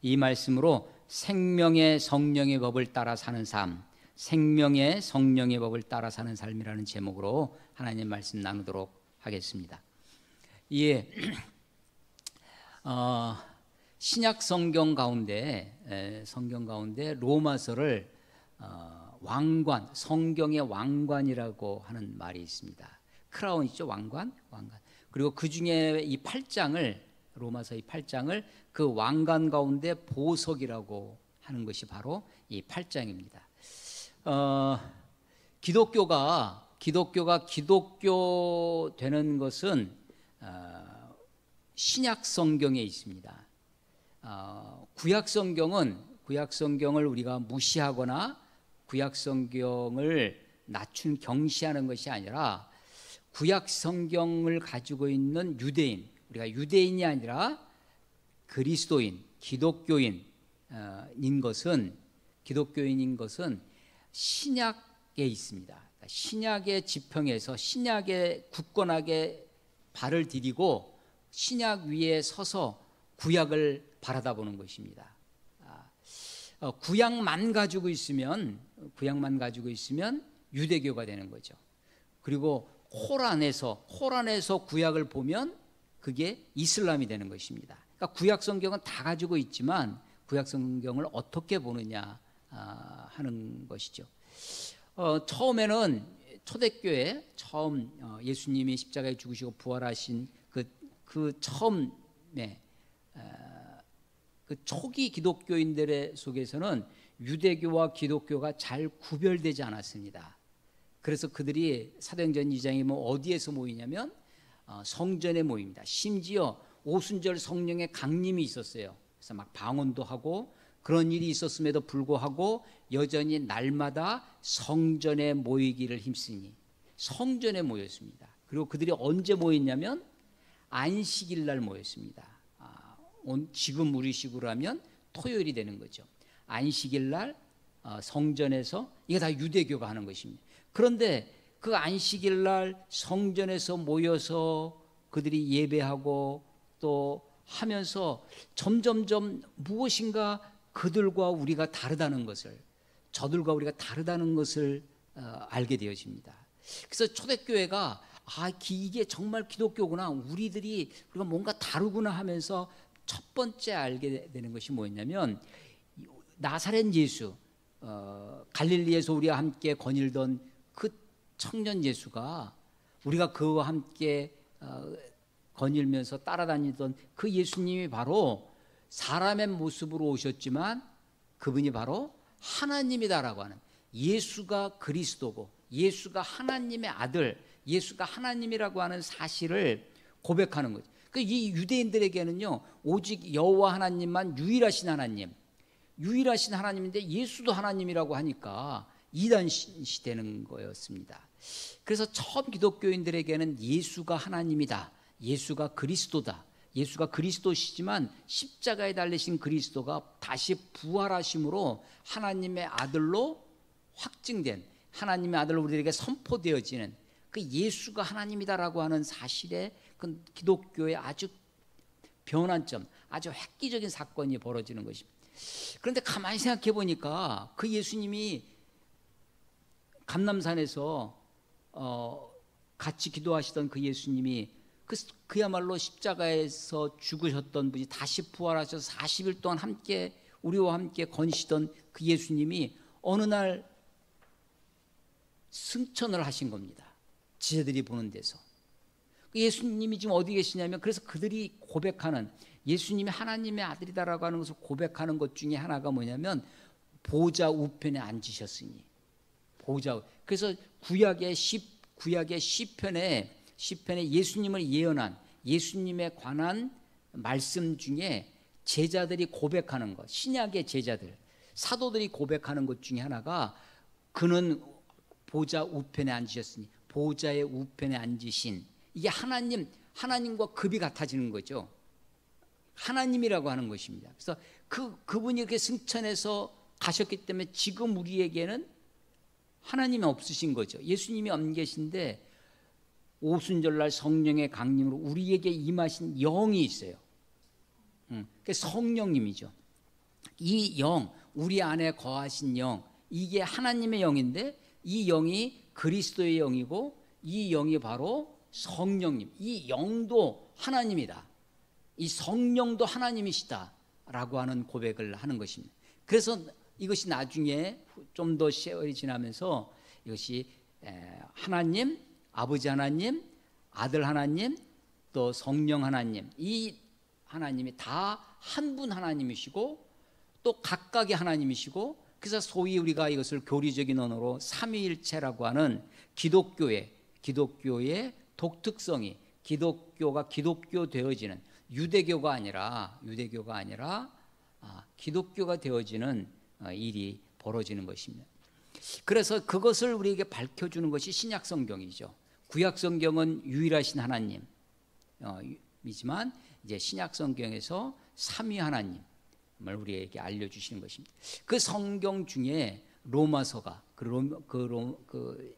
이 말씀으로 생명의 성령의 법을 따라 사는 삶, 생명의 성령의 법을 따라 사는 삶이라는 제목으로 하나님 말씀 나누도록 하겠습니다. 예, 신약 성경 가운데 로마서를 왕관, 성경의 왕관이라고 하는 말이 있습니다. 크라운 있죠, 왕관. 그리고 그 중에 이 8장을 로마서 이 8장을 그 왕관 가운데 보석이라고 하는 것이 바로 이 8장입니다. 기독교가 기독교 되는 것은 신약 성경에 있습니다. 구약 성경을 우리가 무시하거나 구약 성경을 낮춘 경시하는 것이 아니라 구약 성경을 가지고 있는 유대인, 우리가 유대인이 아니라 그리스도인, 기독교인인 것은 신약에 있습니다. 신약의 지평에서 신약에 굳건하게 발을 디디고 신약 위에 서서 구약을 바라다보는 것입니다. 구약만 가지고 있으면 유대교가 되는 거죠. 그리고 코란에서 구약을 보면 그게 이슬람이 되는 것입니다. 그러니까 구약 성경은 다 가지고 있지만 구약 성경을 어떻게 보느냐 하는 것이죠. 처음에는 초대교회 처음 예수님이 십자가에 죽으시고 부활하신 그 처음에 그 초기 기독교인들의 속에서는 유대교와 기독교가 잘 구별되지 않았습니다. 그래서 그들이 사도행전 2장에 어디에서 모이냐면 성전에 모입니다. 심지어 오순절 성령의 강림이 있었어요. 그래서 막 방언도 하고 그런 일이 있었음에도 불구하고 여전히 날마다 성전에 모이기를 힘쓰니 성전에 모였습니다. 그리고 그들이 언제 모였냐면 안식일 날 모였습니다. 지금 우리식으로 하면 토요일이 되는 거죠. 안식일 날 성전에서, 이게 다 유대교가 하는 것입니다. 그런데 그 안식일 날 성전에서 모여서 그들이 예배하고 또 하면서 점점점 무엇인가 그들과 우리가 다르다는 것을, 저들과 우리가 다르다는 것을 알게 되어집니다. 그래서 초대교회가 이게 정말 기독교구나, 우리가 뭔가 다르구나 하면서 첫 번째 알게 되는 것이 뭐였냐면 나사렛 예수, 갈릴리에서 우리와 함께 거닐던 그 청년 예수가, 우리가 그와 함께 거닐면서 따라다니던 그 예수님이 바로 사람의 모습으로 오셨지만 그분이 바로 하나님이다라고 하는, 예수가 그리스도고 예수가 하나님의 아들, 예수가 하나님이라고 하는 사실을 고백하는 거죠. 이 유대인들에게는요, 오직 여호와 하나님만 유일하신 하나님인데 예수도 하나님이라고 하니까 이단시 되는 거였습니다. 그래서 처음 기독교인들에게는 예수가 하나님이다, 예수가 그리스도다, 예수가 그리스도시지만 십자가에 달리신 그리스도가 다시 부활하심으로 하나님의 아들로 확증된, 하나님의 아들로 우리에게 선포되어지는 그 예수가 하나님이다라고 하는 사실에 그 기독교의 아주 변환점, 아주 획기적인 사건이 벌어지는 것입니다. 그런데 가만히 생각해 보니까 그 예수님이 감람산에서 같이 기도하시던 그 예수님이 그야말로 십자가에서 죽으셨던 분이 다시 부활하셔서 40일 동안 우리와 함께 거니시던 그 예수님이 어느 날 승천을 하신 겁니다. 지체들이 보는 데서. 예수님이 지금 어디 계시냐면, 그래서 그들이 고백하는, 예수님이 하나님의 아들이다라고 하는 것을 고백하는 것 중에 하나가 뭐냐면 보좌 우편에 앉으셨으니. 그래서 구약의 시편에 예수님을 예언한, 예수님에 관한 말씀 중에 제자들이 고백하는 것, 신약의 제자들, 사도들이 고백하는 것 중에 하나가 그는 보좌 우편에 앉으셨으니, 보좌의 우편에 앉으신, 이게 하나님과 급이 같아지는 거죠. 하나님이라고 하는 것입니다. 그래서 그분이 이렇게 승천해서 가셨기 때문에 지금 우리에게는 하나님이 없으신 거죠. 예수님이 안 계신데 오순절날 성령의 강림으로 우리에게 임하신 영이 있어요. 그게 성령님이죠. 이 영, 우리 안에 거하신 영, 이게 하나님의 영인데 이 영이 그리스도의 영이고 이 영이 바로 성령님, 이 영도 하나님이다, 이 성령도 하나님이시다라고 하는 고백을 하는 것입니다. 그래서 이것이 나중에 좀 더 세월이 지나면서 이것이 하나님, 아버지 하나님, 아들 하나님, 또 성령 하나님, 이 하나님이 다 한 분 하나님이시고 또 각각의 하나님이시고, 그래서 소위 우리가 이것을 교리적인 언어로 삼위일체라고 하는 기독교의 독특성이, 기독교가 기독교 되어지는, 유대교가 아니라 기독교가 되어지는 일이 벌어지는 것입니다. 그래서 그것을 우리에게 밝혀주는 것이 신약 성경이죠. 구약 성경은 유일하신 하나님이지만 이제 신약 성경에서 삼위 하나님을 우리에게 알려주시는 것입니다. 그 성경 중에 로마서가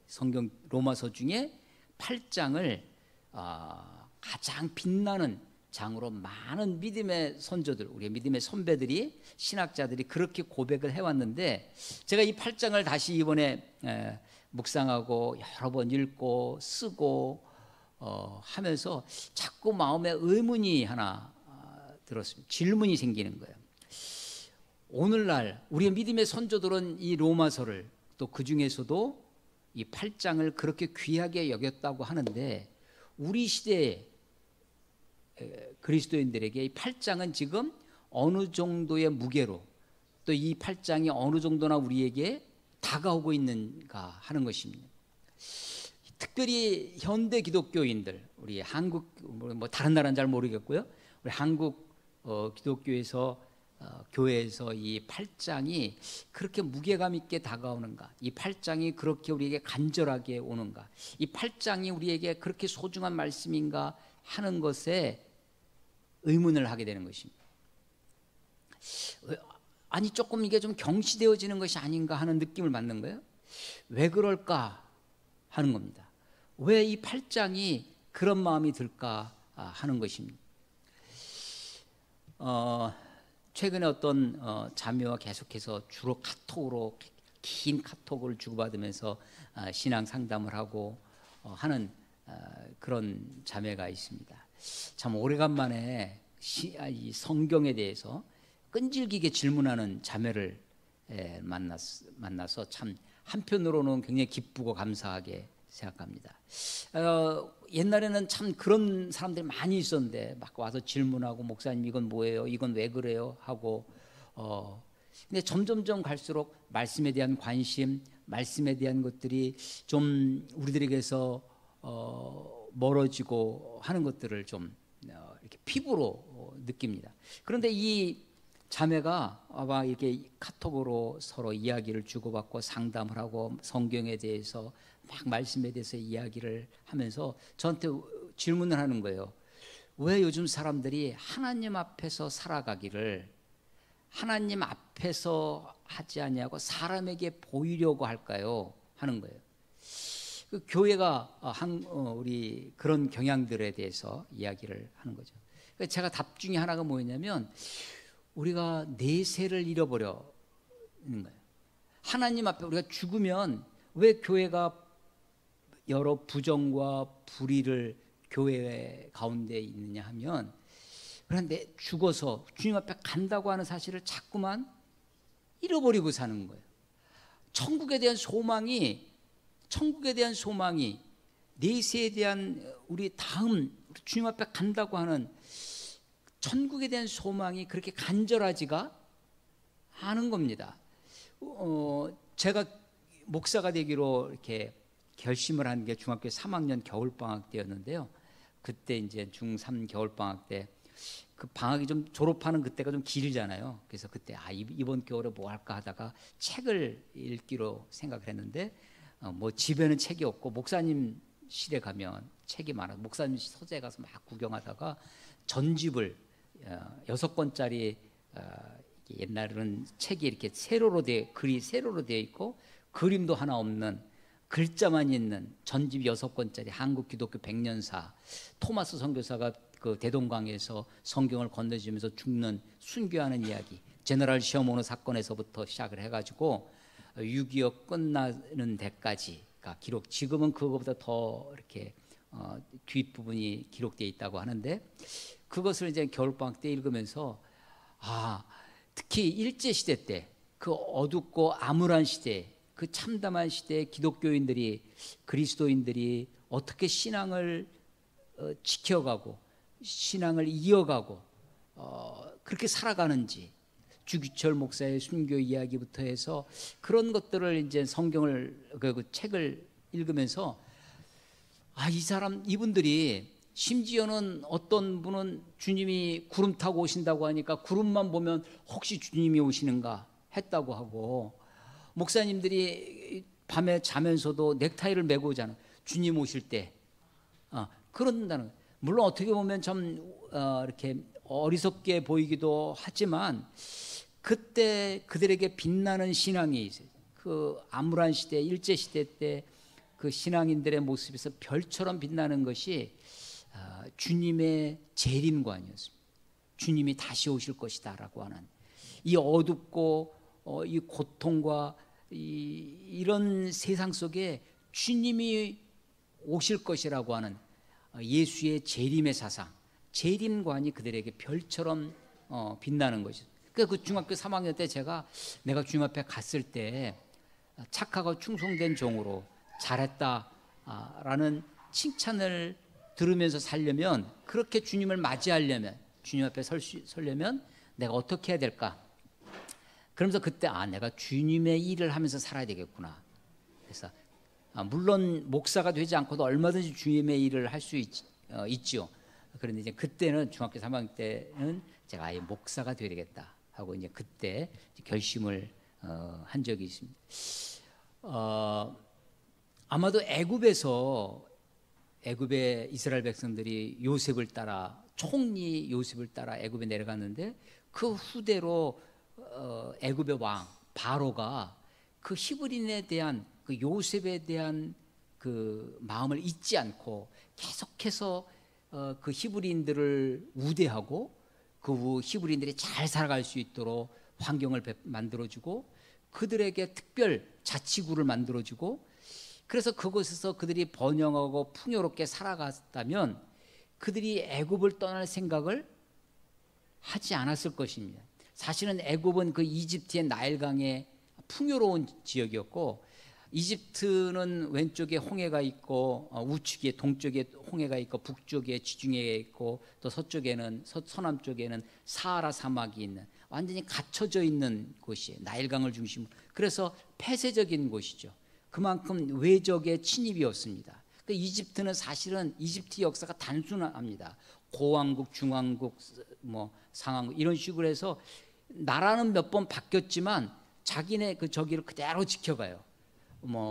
성경 로마서 중에 8장을 가장 빛나는 장으로 많은 믿음의 선조들, 우리의 믿음의 선배들이, 신학자들이 그렇게 고백을 해왔는데, 제가 이 8장을 다시 이번에 묵상하고 여러 번 읽고 쓰고 하면서 자꾸 마음에 의문이 하나 들었습니다. 질문이 생기는 거예요. 오늘날 우리의 믿음의 선조들은 이 로마서를, 또 그 중에서도 이 8장을 그렇게 귀하게 여겼다고 하는데, 우리 시대에 그리스도인들에게 이 8장은 지금 어느 정도의 무게로, 또 이 8장이 어느 정도나 우리에게 다가오고 있는가 하는 것입니다. 특별히 현대 기독교인들, 우리 한국, 뭐 다른 나라는 잘 모르겠고요, 우리 한국 기독교에서 교회에서 이 8장이 그렇게 무게감 있게 다가오는가, 이 8장이 그렇게 우리에게 간절하게 오는가, 이 8장이 우리에게 그렇게 소중한 말씀인가 하는 것에 의문을 하게 되는 것입니다. 아니, 조금 이게 좀 경시되어지는 것이 아닌가 하는 느낌을 받는 거예요. 왜 그럴까 하는 겁니다. 왜 이 8장이 그런 마음이 들까 하는 것입니다. 최근에 어떤 자매와 계속해서 주로 카톡으로, 긴 카톡을 주고받으면서 신앙 상담을 하고 하는 그런 자매가 있습니다. 참 오래간만에 이 성경에 대해서 끈질기게 질문하는 자매를 만나서 참 한편으로는 굉장히 기쁘고 감사하게 생각합니다. 옛날에는 참 그런 사람들이 많이 있었는데 막 와서 질문하고, 목사님 이건 뭐예요? 이건 왜 그래요? 하고 근데 점점점 갈수록 말씀에 대한 관심, 말씀에 대한 것들이 좀 우리들에게서 멀어지고 하는 것들을 좀 이렇게 피부로 느낍니다. 그런데 이 자매가 아마 이렇게 카톡으로 서로 이야기를 주고받고 상담을 하고 성경에 대해서 막 말씀에 대해서 이야기를 하면서 저한테 질문을 하는 거예요. 왜 요즘 사람들이 하나님 앞에서 살아가기를 하나님 앞에서 하지 아니하고 사람에게 보이려고 할까요? 하는 거예요. 그 교회가 우리 그런 경향들에 대해서 이야기를 하는 거죠. 제가 답 중에 하나가 뭐였냐면, 우리가 내세를 잃어버리는 거예요. 하나님 앞에 우리가 죽으면 왜 교회가 여러 부정과 불의를 교회 가운데 있느냐 하면, 그런데 죽어서 주님 앞에 간다고 하는 사실을 자꾸만 잃어버리고 사는 거예요. 천국에 대한 소망이, 내세에 대한 우리 다음 주님 앞에 간다고 하는 천국에 대한 소망이 그렇게 간절하지가 않은 겁니다. 제가 목사가 되기로 이렇게 결심을 한 게 중학교 3학년 겨울방학 때였는데요. 그때 이제 중3 겨울방학 때 그 방학이 좀 졸업하는 그때가 좀 길잖아요. 그래서 그때 이번 겨울에 뭐 할까 하다가 책을 읽기로 생각을 했는데, 뭐 집에는 책이 없고 목사님실에 가면 책이 많아서 목사님 서재에 가서 막 구경하다가 전집을 6권짜리 옛날에는 책이 이렇게 글이 세로로 되어 있고 그림도 하나 없는 글자만 있는 전집 6권짜리 한국 기독교 100년사, 토마스 선교사가 그 대동강에서 성경을 건네주면서 죽는 순교하는 이야기, 제너럴 셔먼 사건에서부터 시작을 해가지고 6.25 끝나는 데까지 기록, 지금은 그거보다 더 이렇게 뒷부분이 기록되어 있다고 하는데, 그것을 이제 겨울방학 때 읽으면서 특히 일제시대 때 그 어둡고 암울한 시대, 그 참담한 시대에 기독교인들이, 그리스도인들이 어떻게 신앙을 지켜가고 신앙을 이어가고 그렇게 살아가는지, 주기철 목사의 순교 이야기부터 해서 그런 것들을 이제 성경을 그 책을 읽으면서 이분들이, 심지어는 어떤 분은 주님이 구름 타고 오신다고 하니까 구름만 보면 혹시 주님이 오시는가 했다고 하고, 목사님들이 밤에 자면서도 넥타이를 메고 오잖아, 주님 오실 때. 그런다는, 물론 어떻게 보면 좀 이렇게 어리석게 보이기도 하지만, 그때 그들에게 빛나는 신앙이 있어요. 그 암울한 시대, 일제 시대 때 그 신앙인들의 모습에서 별처럼 빛나는 것이 주님의 재림관이었습니다. 주님이 다시 오실 것이다라고 하는, 이 어둡고 이 고통과 이런 세상 속에 주님이 오실 것이라고 하는 예수의 재림의 사상, 재림관이 그들에게 별처럼 빛나는 것이죠. 그 중학교 3학년 때 내가 주님 앞에 갔을 때 착하고 충성된 종으로 잘했다라는 칭찬을 들으면서 살려면, 그렇게 주님을 맞이하려면, 주님 앞에 서려면 내가 어떻게 해야 될까? 그러면서 그때 내가 주님의 일을 하면서 살아야 되겠구나. 그래서 물론 목사가 되지 않고도 얼마든지 주님의 일을 할 수 있죠. 그런데 이제 그때는 중학교 3학년 때는 제가 아예 목사가 되야 되겠다 하고 이제 그때 결심을 한 적이 있습니다. 아마도 애굽의 이스라엘 백성들이 요셉을 따라, 총리 요셉을 따라 애굽에 내려갔는데, 그 후대로 애굽의 왕 바로가 그 히브리인에 대한, 그 요셉에 대한 그 마음을 잊지 않고 계속해서 그 히브리인들을 우대하고 그 히브리인들이 잘 살아갈 수 있도록 환경을 만들어주고, 그들에게 특별 자치구를 만들어주고, 그래서 그곳에서 그들이 번영하고 풍요롭게 살아갔다면 그들이 애굽을 떠날 생각을 하지 않았을 것입니다. 사실은 애굽은 그 이집트의 나일강의 풍요로운 지역이었고, 이집트는 왼쪽에 홍해가 있고 우측에, 동쪽에 홍해가 있고 북쪽에 지중해가 있고 또 서남쪽에는 사하라 사막이 있는, 완전히 갇혀져 있는 곳이에요. 나일강을 중심으로. 그래서 폐쇄적인 곳이죠. 그만큼 외적의 침입이었습니다. 이집트는 사실은 이집트 역사가 단순합니다. 고왕국, 중왕국, 상왕국 이런 식으로 해서 나라는 몇 번 바뀌었지만 자기네 그 저기를 그대로 지켜가요.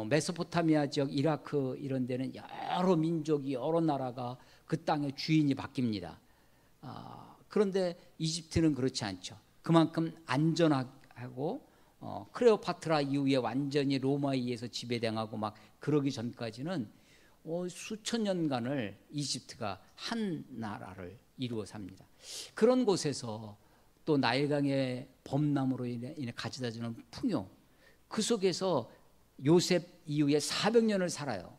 메소포타미아 지역, 이라크 이런 데는 여러 민족이, 여러 나라가 그 땅의 주인이 바뀝니다. 그런데 이집트는 그렇지 않죠. 그만큼 안전하고, 클레오파트라 이후에 완전히 로마에 의해서 지배당하고 막 그러기 전까지는 수천 년간을 이집트가 한 나라를 이루어 삽니다. 그런 곳에서 또 나일강의 범람으로 인해 가져다주는 풍요, 그 속에서 요셉 이후에 400년을 살아요.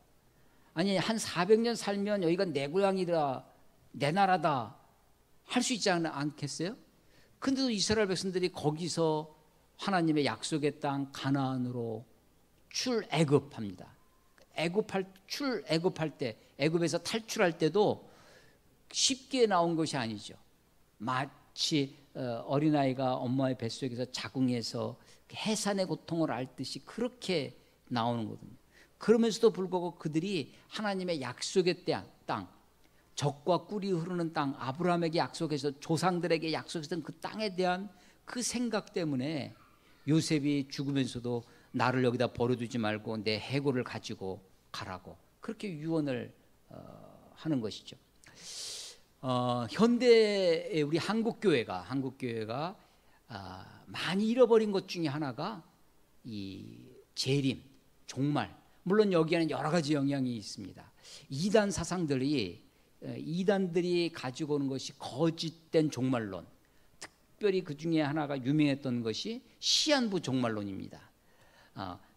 아니, 한 400년 살면 여기가 내 고향이다, 내 나라다 할 수 있지 않겠어요? 근데도 이스라엘 백성들이 거기서 하나님의 약속의 땅 가나안으로 출애굽합니다. 출애굽할 때, 애굽에서 탈출할 때도 쉽게 나온 것이 아니죠. 마치 어린아이가 엄마의 뱃속에서 자궁에서 해산의 고통을 앓듯이 그렇게 나오는 거거든요. 그러면서도 불구하고 그들이 하나님의 약속의 땅, 젖과 꿀이 흐르는 땅, 아브라함에게 약속해서 조상들에게 약속했던 그 땅에 대한 그 생각 때문에 요셉이 죽으면서도 나를 여기다 버려두지 말고 내 해골을 가지고 가라고 그렇게 유언을 하는 것이죠. 현대의 우리 한국교회가 많이 잃어버린 것 중에 하나가 이 재림, 종말. 물론 여기에는 여러 가지 영향이 있습니다. 이단 사상들이, 이단들이 가지고 오는 것이 거짓된 종말론, 특별히 그 중에 하나가 유명했던 것이 시한부 종말론입니다.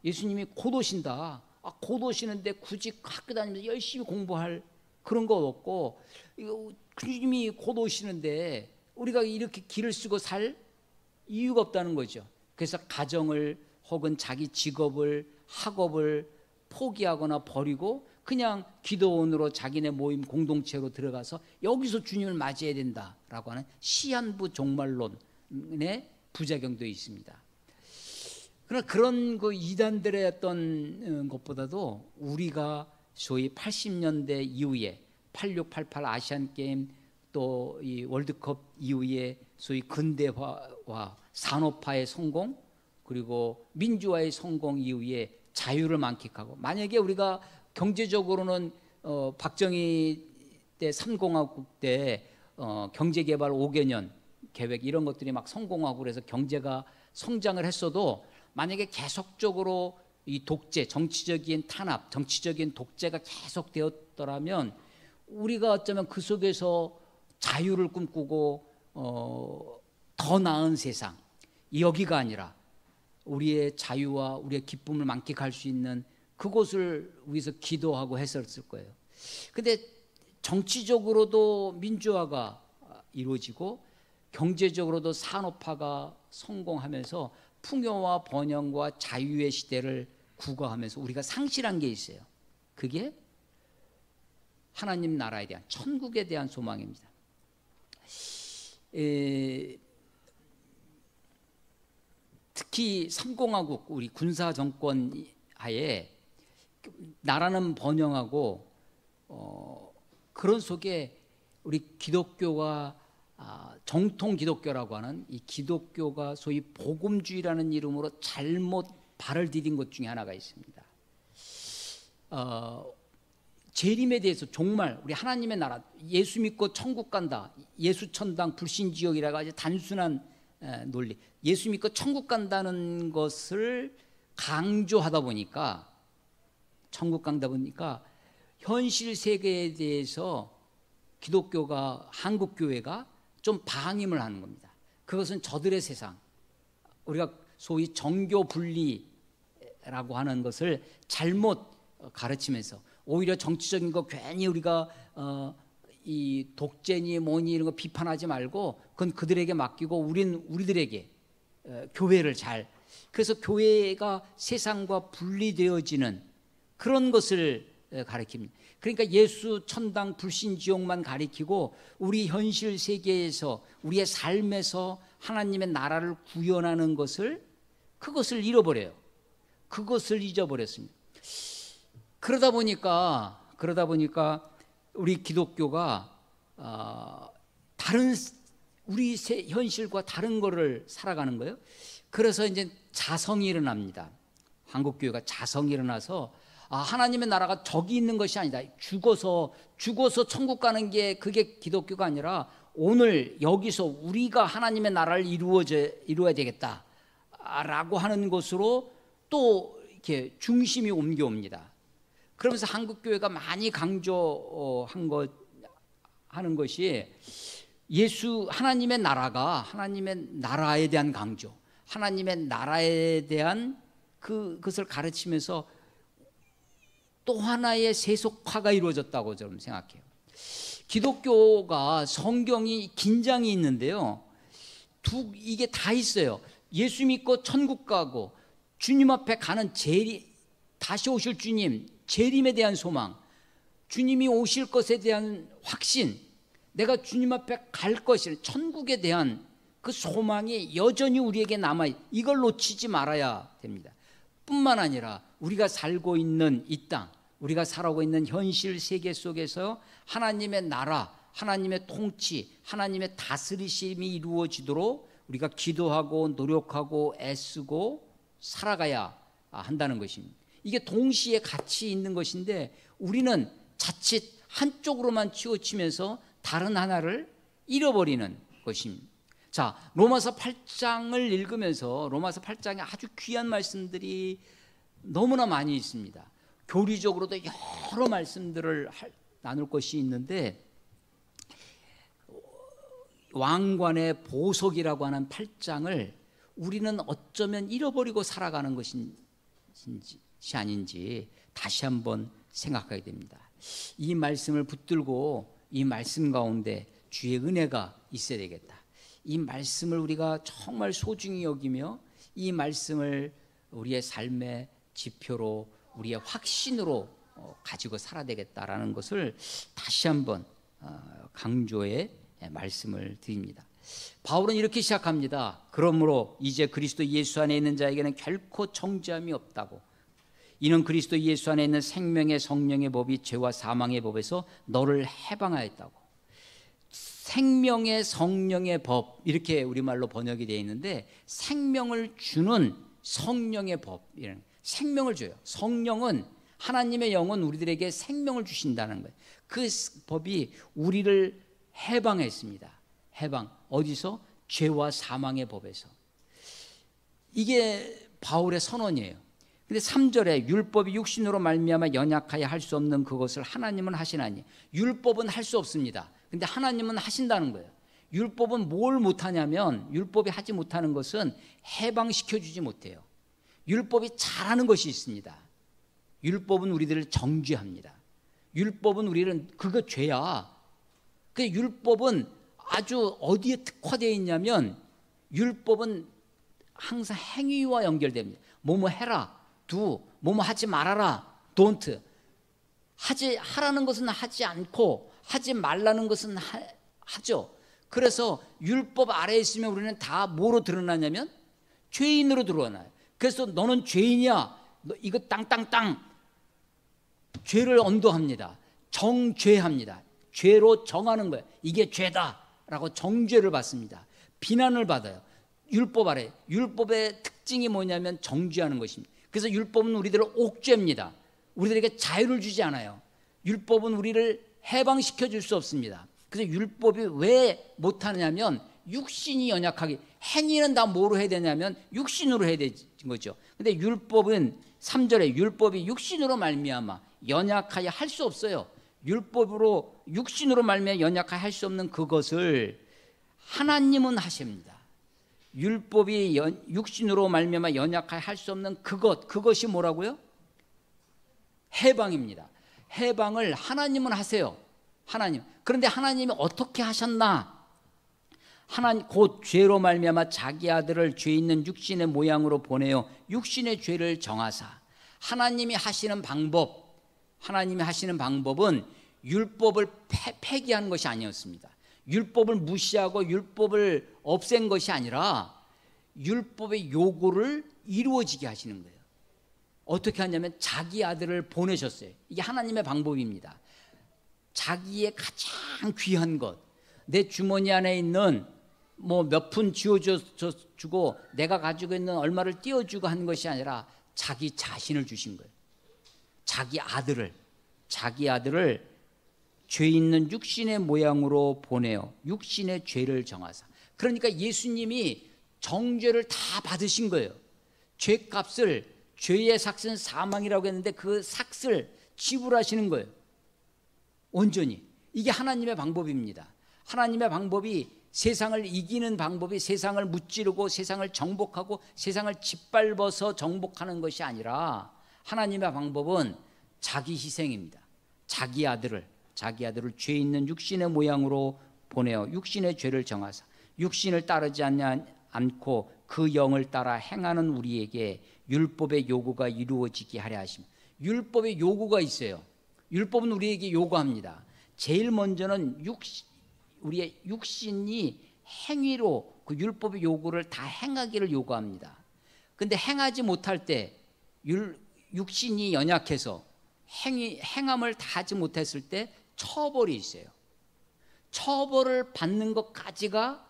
예수님이 곧 오신다. 곧 오시는데 굳이 학교 다니면서 열심히 공부할 그런 거 없고, 주님이 곧 오시는데 우리가 이렇게 길을 쓰고 살 이유가 없다는 거죠. 그래서 가정을 혹은 자기 직업을 학업을 포기하거나 버리고 그냥 기도원으로 자기네 모임 공동체로 들어가서 여기서 주님을 맞이해야 된다라고 하는 시한부 종말론의 부작용도 있습니다. 그러나 그런 그 이단들의 어떤 것보다도 우리가 소위 80년대 이후에 86, 88 아시안 게임 또 이 월드컵 이후에 소위 근대화와 산업화의 성공 그리고 민주화의 성공 이후에 자유를 만끽하고, 만약에 우리가 경제적으로는 박정희 때 3공화국 때 경제개발 5개년 계획 이런 것들이 막 성공하고 그래서 경제가 성장을 했어도 만약에 계속적으로 이 독재, 정치적인 탄압, 정치적인 독재가 계속되었더라면 우리가 어쩌면 그 속에서 자유를 꿈꾸고 더 나은 세상, 여기가 아니라 우리의 자유와 우리의 기쁨을 만끽할 수 있는 그곳을 위해서 기도하고 했었을 거예요. 근데 정치적으로도 민주화가 이루어지고 경제적으로도 산업화가 성공하면서 풍요와 번영과 자유의 시대를 구가하면서 우리가 상실한 게 있어요. 그게 하나님 나라에 대한, 천국에 대한 소망입니다. 특히 3공화국 우리 군사 정권 하에 나라는 번영하고 그런 속에 우리 기독교가 정통 기독교라고 하는 이 기독교가 소위 복음주의라는 이름으로 잘못 발을 디딘 것 중에 하나가 있습니다. 재림에 대해서 정말 우리 하나님의 나라, 예수 믿고 천국 간다, 예수천당 불신지옥이라고 아주 단순한 논리, 예수 믿고 천국 간다는 것을 강조하다 보니까, 천국 간다 보니까 현실 세계에 대해서 기독교가, 한국교회가 좀 방임을 하는 겁니다. 그것은 저들의 세상, 우리가 소위 정교 분리라고 하는 것을 잘못 가르치면서 오히려 정치적인 거 괜히 우리가 이 독재니 뭐니 이런 거 비판하지 말고 그건 그들에게 맡기고 우리들에게 교회를 잘, 그래서 교회가 세상과 분리되어지는 그런 것을 가리킵니다. 그러니까 예수 천당 불신지옥만 가리키고 우리 현실 세계에서 우리의 삶에서 하나님의 나라를 구현하는 것을, 그것을 잃어버려요. 그것을 잊어버렸습니다. 그러다 보니까 우리 기독교가 다른 우리 현실과 다른 거를 살아가는 거예요. 그래서 이제 자성이 일어납니다. 한국교회가 자성이 일어나서 하나님의 나라가 저기 있는 것이 아니다. 죽어서 천국 가는 게 그게 기독교가 아니라 오늘 여기서 우리가 하나님의 나라를 이루어야 되겠다라고 하는 것으로 또 이렇게 중심이 옮겨옵니다. 그러면서 한국교회가 많이 강조하는 것이 하나님의 나라가, 하나님의 나라에 대한 강조, 하나님의 나라에 대한 그것을 가르치면서 또 하나의 세속화가 이루어졌다고 저는 생각해요. 기독교가 성경이 긴장이 있는데요, 이게 다 있어요. 예수 믿고 천국 가고 주님 앞에 가는 다시 오실 주님, 재림에 대한 소망, 주님이 오실 것에 대한 확신, 내가 주님 앞에 갈 것을, 천국에 대한 그 소망이 여전히 우리에게 남아있, 이걸 놓치지 말아야 됩니다. 뿐만 아니라 우리가 살고 있는 이 땅, 우리가 살아오고 있는 현실 세계 속에서 하나님의 나라, 하나님의 통치, 하나님의 다스리심이 이루어지도록 우리가 기도하고 노력하고 애쓰고 살아가야 한다는 것입니다. 이게 동시에 같이 있는 것인데 우리는 자칫 한쪽으로만 치우치면서 다른 하나를 잃어버리는 것입니다. 자, 로마서 8장을 읽으면서 로마서 8장에 아주 귀한 말씀들이 너무나 많이 있습니다. 교리적으로도 여러 말씀들을 나눌 것이 있는데 왕관의 보석이라고 하는 8장을 우리는 어쩌면 잃어버리고 살아가는 것인지 아닌지 다시 한번 생각하게 됩니다. 이 말씀을 붙들고 이 말씀 가운데 주의 은혜가 있어야 되겠다. 이 말씀을 우리가 정말 소중히 여기며 이 말씀을 우리의 삶의 지표로 우리의 확신으로 가지고 살아야 되겠다라는 것을 다시 한번 강조의 말씀을 드립니다. 바울은 이렇게 시작합니다. 그러므로 이제 그리스도 예수 안에 있는 자에게는 결코 정죄함이 없다고. 이는 그리스도 예수 안에 있는 생명의 성령의 법이 죄와 사망의 법에서 너를 해방하였다고. 생명의 성령의 법, 이렇게 우리말로 번역이 되어 있는데 생명을 주는 성령의 법, 생명을 줘요. 성령은 하나님의 영은 우리들에게 생명을 주신다는 거예요. 그 법이 우리를 해방했습니다. 해방. 어디서? 죄와 사망의 법에서. 이게 바울의 선언이에요. 근데 3절에 율법이 육신으로 말미암아 연약하여 할 수 없는 그것을 하나님은 하시나니. 율법은 할 수 없습니다. 근데 하나님은 하신다는 거예요. 율법은 뭘 못하냐면 율법이 하지 못하는 것은 해방시켜주지 못해요. 율법이 잘하는 것이 있습니다. 율법은 우리들을 정죄합니다. 율법은 우리는 그거 죄야. 그 율법은 아주 어디에 특화되어 있냐면 율법은 항상 행위와 연결됩니다. 뭐뭐 해라, do, 뭐뭐 하지 말아라, don't. 하라는 것은 하지 않고 하지 말라는 것은 하죠. 그래서 율법 아래에 있으면 우리는 다 뭐로 드러나냐면 죄인으로 드러나요. 그래서 너는 죄인이야. 너 이거 땅땅땅. 죄를 언도합니다. 정죄합니다. 죄로 정하는 거예요. 이게 죄다라고 정죄를 받습니다. 비난을 받아요. 율법 아래. 율법의 특징이 뭐냐면 정죄하는 것입니다. 그래서 율법은 우리들을 옥죄입니다. 우리들에게 자유를 주지 않아요. 율법은 우리를 해방시켜 줄 수 없습니다. 그래서 율법이 왜 못하냐면 육신이 연약하게, 행위는 다 뭐로 해야 되냐면 육신으로 해야 되는 거죠. 근데 율법은 3절에 율법이 육신으로 말미암아 연약하여 할 수 없어요. 율법으로 육신으로 말미암아 연약하여 할 수 없는 그것을 하나님은 하십니다. 율법이 육신으로 말미암아 연약하여 할 수 없는 그것이 뭐라고요? 해방입니다. 해방을 하나님은 하세요. 하나님. 그런데 하나님이 어떻게 하셨나? 하나님 곧 죄로 말미암아 자기 아들을 죄 있는 육신의 모양으로 보내어 육신의 죄를 정하사. 하나님이 하시는 방법은 율법을 폐기하는 것이 아니었습니다. 율법을 무시하고 율법을 없앤 것이 아니라 율법의 요구를 이루어지게 하시는 거예요. 어떻게 하냐면 자기 아들을 보내셨어요. 이게 하나님의 방법입니다. 자기의 가장 귀한 것, 내 주머니 안에 있는 뭐 몇 푼 쥐어주고 내가 가지고 있는 얼마를 띄워주고 한 것이 아니라 자기 자신을 주신 거예요. 자기 아들을 죄 있는 육신의 모양으로 보내어 육신의 죄를 정하사. 그러니까 예수님이 정죄를 다 받으신 거예요. 죄값을, 죄의 삭은 사망이라고 했는데 그 삭을 지불하시는 거예요. 온전히. 이게 하나님의 방법입니다. 하나님의 방법이 세상을 이기는 방법이 세상을 무찌르고 세상을 정복하고 세상을 짓밟아서 정복하는 것이 아니라 하나님의 방법은 자기 희생입니다. 자기 아들을 죄 있는 육신의 모양으로 보내어 육신의 죄를 정하사 육신을 따르지 않고 그 영을 따라 행하는 우리에게 율법의 요구가 이루어지게 하려 하십니다. 율법의 요구가 있어요. 율법은 우리에게 요구합니다. 제일 먼저는 우리의 육신이 행위로 그 율법의 요구를 다 행하기를 요구합니다. 근데 행하지 못할 때 육신이 연약해서 행함을 다 하지 못했을 때 처벌이 있어요. 처벌을 받는 것까지가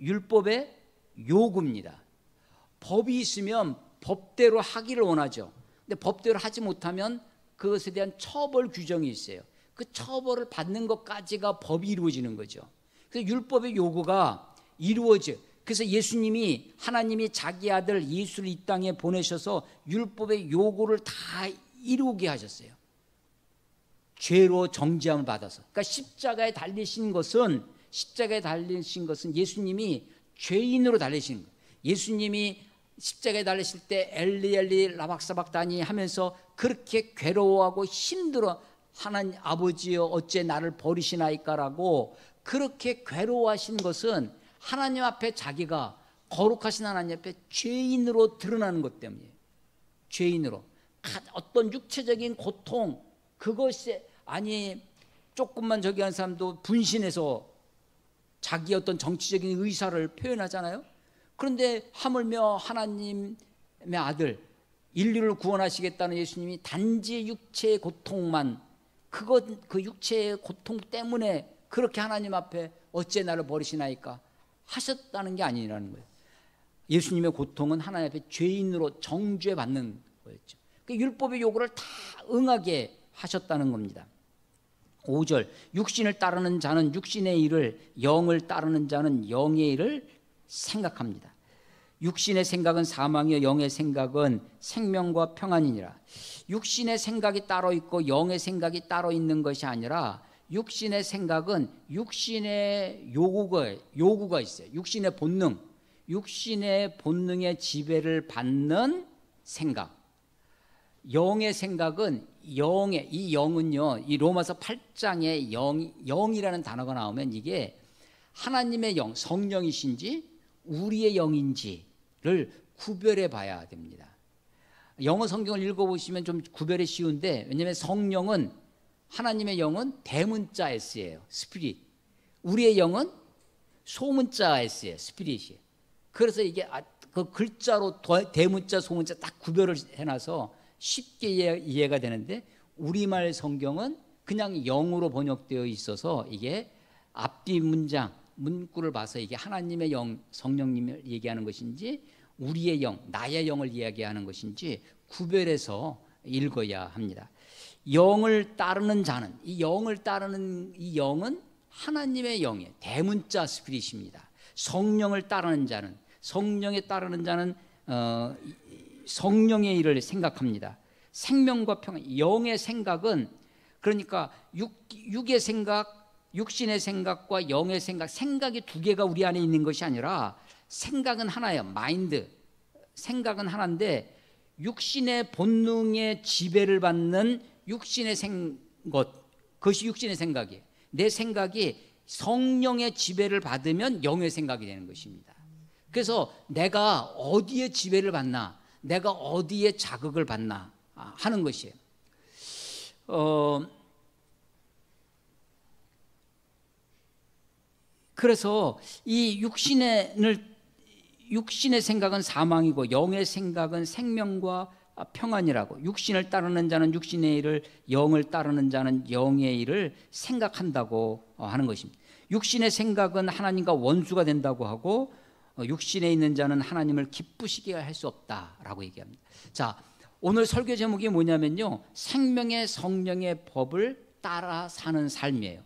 율법의 요구입니다. 법이 있으면 법대로 하기를 원하죠. 근데 법대로 하지 못하면 그것에 대한 처벌 규정이 있어요. 그 처벌을 받는 것까지가 법이 이루어지는 거죠. 그래서 율법의 요구가 이루어져요. 그래서 예수님이 하나님이 자기 아들 예수를 이 땅에 보내셔서 율법의 요구를 다 이루게 하셨어요. 죄로 정죄함을 받아서. 그러니까 십자가에 달리신 것은 십자가에 달리신 것은 예수님이 죄인으로 달리신 거예요. 예수님이 십자가에 달리실 때 엘리 엘리 라박사박다니 하면서 그렇게 괴로워하고 힘들어 하나님 아버지여 어째 나를 버리시나이까라고 그렇게 괴로워하신 것은 하나님 앞에 자기가 거룩하신 하나님 앞에 죄인으로 드러나는 것 때문이에요. 죄인으로 어떤 육체적인 고통 그것이 아니 조금만 저기 한 사람도 분신해서 자기 어떤 정치적인 의사를 표현하잖아요. 그런데 하물며 하나님의 아들 인류를 구원하시겠다는 예수님이 단지 육체의 고통만 그 육체의 고통 때문에 그렇게 하나님 앞에 어째 나를 버리시나이까 하셨다는 게 아니라는 거예요. 예수님의 고통은 하나님 앞에 죄인으로 정죄 받는 거였죠. 그 율법의 요구를 다 응하게 하셨다는 겁니다. 5절 육신을 따르는 자는 육신의 일을 영을 따르는 자는 영의 일을 생각합니다. 육신의 생각은 사망이요 영의 생각은 생명과 평안이니라. 육신의 생각이 따로 있고 영의 생각이 따로 있는 것이 아니라 육신의 생각은 육신의 요구가 있어요. 육신의 본능, 육신의 본능의 지배를 받는 생각. 영의 생각은 이 영은요, 이 로마서 8장에 영이라는 단어가 나오면 이게 하나님의 영, 성령이신지 우리의 영인지를 구별해 봐야 됩니다. 영어 성경을 읽어보시면 좀 구별이 쉬운데, 왜냐하면 성령은 하나님의 영은 대문자 S예요. 스피릿. 우리의 영은 소문자 S예요. 스피릿이에요. 그래서 이게 그 글자로 대문자 소문자 딱 구별을 해놔서 쉽게 이해가 되는데, 우리말 성경은 그냥 영으로 번역되어 있어서 이게 앞뒤 문구를 봐서 이게 하나님의 영, 성령님을 얘기하는 것인지 우리의 영, 나의 영을 이야기하는 것인지 구별해서 읽어야 합니다. 영을 따르는 자는, 이 영을 따르는 이 영은 하나님의 영이에요. 대문자 스피릿입니다. 성령을 따르는 자는, 성령에 따르는 자는 성령의 일을 생각합니다. 생명과 평안, 영의 생각은 그러니까 육의 생각, 육신의 생각과 영의 생각, 생각이 두 개가 우리 안에 있는 것이 아니라 생각은 하나예요. 마인드, 생각은 하나인데 육신의 본능의 지배를 받는 육신의 그것이 육신의 생각이에요. 내 생각이 성령의 지배를 받으면 영의 생각이 되는 것입니다. 그래서 내가 어디에 지배를 받나, 내가 어디에 자극을 받나 하는 것이에요. 그래서 이 육신의 생각은 사망이고 영의 생각은 생명과 평안이라고. 육신을 따르는 자는 육신의 일을, 영을 따르는 자는 영의 일을 생각한다고 하는 것입니다. 육신의 생각은 하나님과 원수가 된다고 하고, 육신에 있는 자는 하나님을 기쁘시게 할 수 없다라고 얘기합니다. 자, 오늘 설교 제목이 뭐냐면요, 생명의 성령의 법을 따라 사는 삶이에요.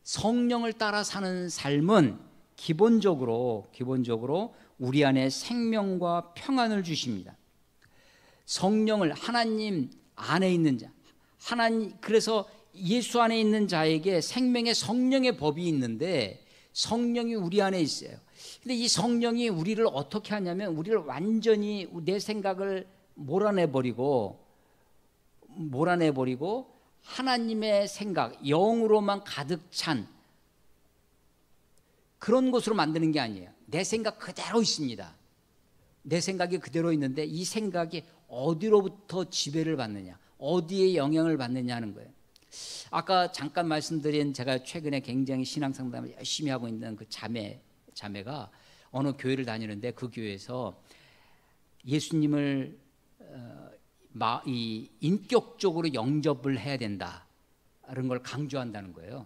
성령을 따라 사는 삶은 기본적으로 우리 안에 생명과 평안을 주십니다. 성령을, 하나님 안에 있는 자, 그래서 예수 안에 있는 자에게 생명의 성령의 법이 있는데 성령이 우리 안에 있어요. 근데 이 성령이 우리를 어떻게 하냐면, 우리를 완전히 내 생각을 몰아내버리고 하나님의 생각, 영으로만 가득 찬 그런 것으로 만드는 게 아니에요. 내 생각 그대로 있습니다. 내 생각이 그대로 있는데 이 생각이 어디로부터 지배를 받느냐, 어디에 영향을 받느냐 하는 거예요. 아까 잠깐 말씀드린, 제가 최근에 굉장히 신앙상담을 열심히 하고 있는 그 자매가 어느 교회를 다니는데, 그 교회에서 예수님을 인격적으로 영접을 해야 된다는 걸 강조한다는 거예요.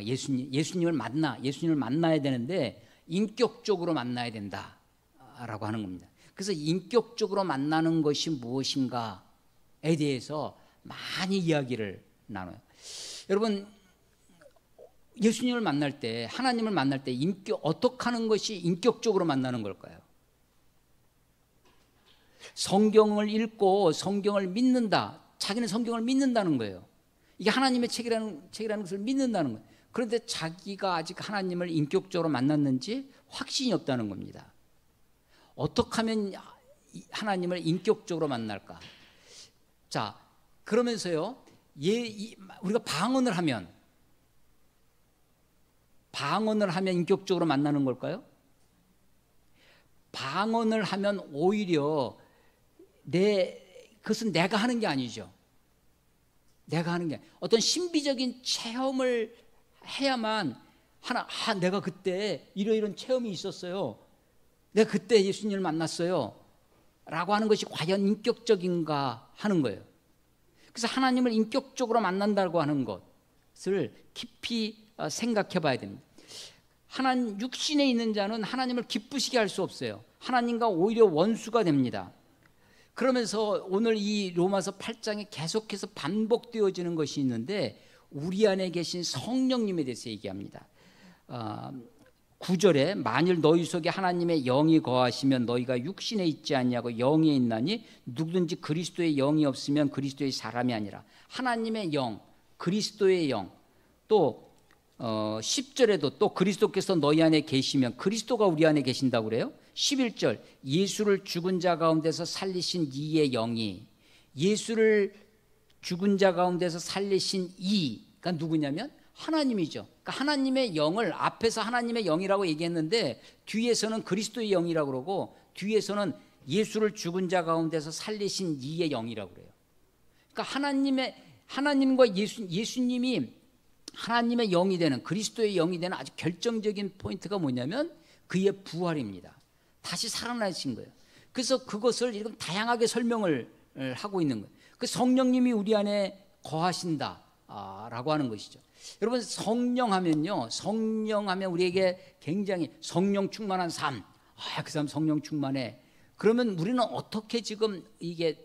예수님을 만나야 되는데 인격적으로 만나야 된다라고 하는 겁니다. 그래서 인격적으로 만나는 것이 무엇인가에 대해서 많이 이야기를 나눠요. 여러분, 예수님을 만날 때, 하나님을 만날 때 어떻게 하는 것이 인격적으로 만나는 걸까요? 성경을 읽고 성경을 믿는다. 자기는 성경을 믿는다는 거예요. 이게 하나님의 책이라는 것을 믿는다는 거예요. 그런데 자기가 아직 하나님을 인격적으로 만났는지 확신이 없다는 겁니다. 어떻게 하면 하나님을 인격적으로 만날까? 자, 그러면서요, 우리가 방언을 하면 인격적으로 만나는 걸까요? 방언을 하면 오히려 그것은 내가 하는 게 아니죠. 내가 하는 게 어떤 신비적인 체험을 해야만 내가 그때 이런 체험이 있었어요. 내가 그때 예수님을 만났어요. 라고 하는 것이 과연 인격적인가 하는 거예요. 그래서 하나님을 인격적으로 만난다고 하는 것을 깊이 생각해 봐야 됩니다. 육신에 있는 자는 하나님을 기쁘시게 할 수 없어요. 하나님과 오히려 원수가 됩니다. 그러면서 오늘 이 로마서 8장에 계속해서 반복되어지는 것이 있는데 우리 안에 계신 성령님에 대해서 얘기합니다. 9절에 만일 너희 속에 하나님의 영이 거하시면 너희가 육신에 있지 않냐고 영에 있나니 누구든지 그리스도의 영이 없으면 그리스도의 사람이 아니라. 하나님의 영, 그리스도의 영. 또 10절에도 또 그리스도께서 너희 안에 계시면, 그리스도가 우리 안에 계신다고 그래요. 11절 예수를 죽은 자 가운데서 살리신 이의 영이, 예수를 죽은 자 가운데서 살리신 이가 누구냐면 하나님이죠. 그러니까 하나님의 영을 앞에서 하나님의 영이라고 얘기했는데 뒤에서는 그리스도의 영이라고 그러고 뒤에서는 예수를 죽은 자 가운데서 살리신 이의 영이라고 그래요. 그러니까 하나님과 예수님이 하나님의 영이 되는, 그리스도의 영이 되는 아주 결정적인 포인트가 뭐냐면 그의 부활입니다. 다시 살아나신 거예요. 그래서 그것을 이렇게 다양하게 설명을 하고 있는 거예요. 그 성령님이 우리 안에 거하신다 라고 하는 것이죠. 여러분, 성령하면 우리에게 굉장히 성령 충만한 삶, 그 사람 성령 충만해. 그러면 우리는 어떻게 지금 이게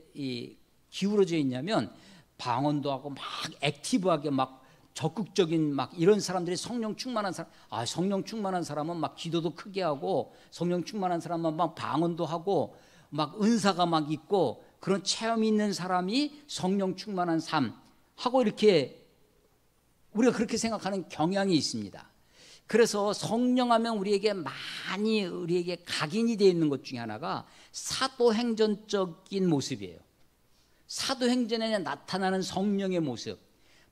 기울어져 있냐면 방언도 하고 막 액티브하게 막 적극적인 막 이런 사람들이 성령 충만한 사람, 성령 충만한 사람은 막 기도도 크게 하고, 성령 충만한 사람은 막 방언도 하고 막 은사가 막 있고 그런 체험이 있는 사람이 성령 충만한 삶 하고, 이렇게 우리가 그렇게 생각하는 경향이 있습니다. 그래서 성령하면 우리에게 각인이 되어 있는 것 중에 하나가 사도행전적인 모습이에요. 사도행전에 나타나는 성령의 모습,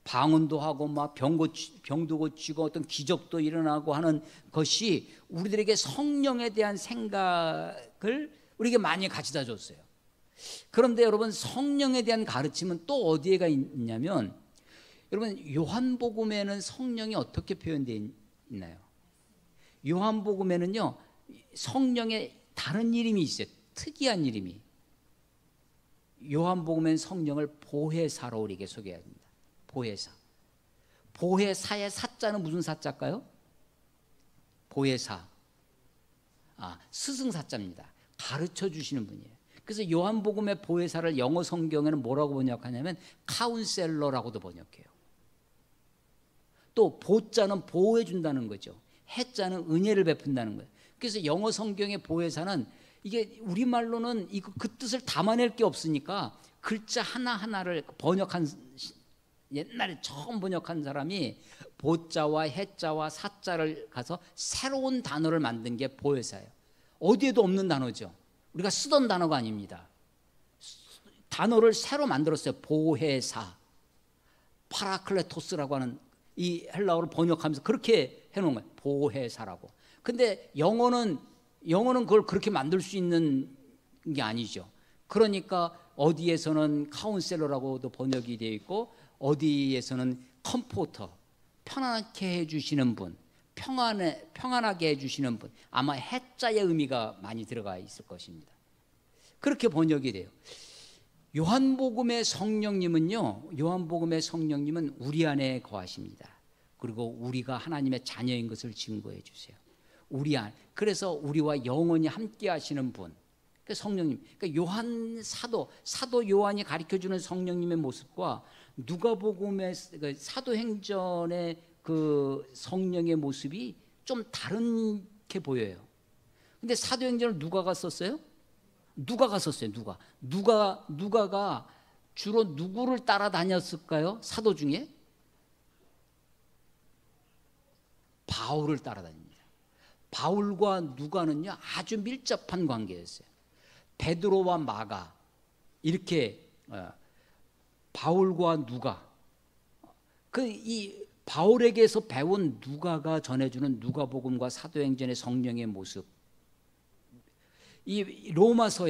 방언도 하고 막 병도 고치고 어떤 기적도 일어나고 하는 것이 우리들에게 성령에 대한 생각을 우리에게 많이 가져다 줬어요. 그런데 여러분, 성령에 대한 가르침은 또 어디에가 있냐면, 여러분, 요한복음에는 성령이 어떻게 표현되어 있나요? 요한복음에는요, 성령의 다른 이름이 있어요. 특이한 이름이. 요한복음엔 성령을 보혜사로 우리에게 소개합니다. 보혜사. 보혜사의 사자는 무슨 사자일까요? 보혜사. 스승사자입니다. 가르쳐 주시는 분이에요. 그래서 요한복음의 보혜사를 영어 성경에는 뭐라고 번역하냐면 카운셀러라고도 번역해요. 또 보자는 보호해 준다는 거죠. 해자는 은혜를 베푼다는 거예요. 그래서 영어 성경의 보혜사는 이게 우리말로는 그 뜻을 담아낼 게 없으니까 글자 하나하나를 번역한, 옛날에 처음 번역한 사람이 보자와 해자와 사자를 가서 새로운 단어를 만든 게 보혜사예요. 어디에도 없는 단어죠. 우리가 쓰던 단어가 아닙니다. 단어를 새로 만들었어요. 보혜사, 파라클레토스라고 하는 이 헬라어를 번역하면서 그렇게 해놓은 거예요. 보혜사라고. 근데 영어는 그걸 그렇게 만들 수 있는 게 아니죠. 그러니까 어디에서는 카운셀러라고도 번역이 되어 있고, 어디에서는 컴포터, 편안하게 해주시는 분, 평안하게 해주시는 분, 아마 해자의 의미가 많이 들어가 있을 것입니다. 그렇게 번역이 돼요. 요한복음의 성령님은 우리 안에 거하십니다. 그리고 우리가 하나님의 자녀인 것을 증거해 주세요. 그래서 우리와 영원히 함께 하시는 분, 성령님. 그러니까 사도 요한이 가르쳐주는 성령님의 모습과 누가복음의 사도행전의 그 성령의 모습이 좀 다르게 보여요. 근데 사도행전을 누가가 썼어요? 누가가 주로 누구를 따라다녔을까요? 사도 중에? 바울을 따라다닙니다. 바울과 누가는요 아주 밀접한 관계였어요. 베드로와 마가 이렇게 바울과 누가 이 바울에게서 배운 누가가 전해주는 누가복음과 사도행전의 성령의 모습, 이 로마서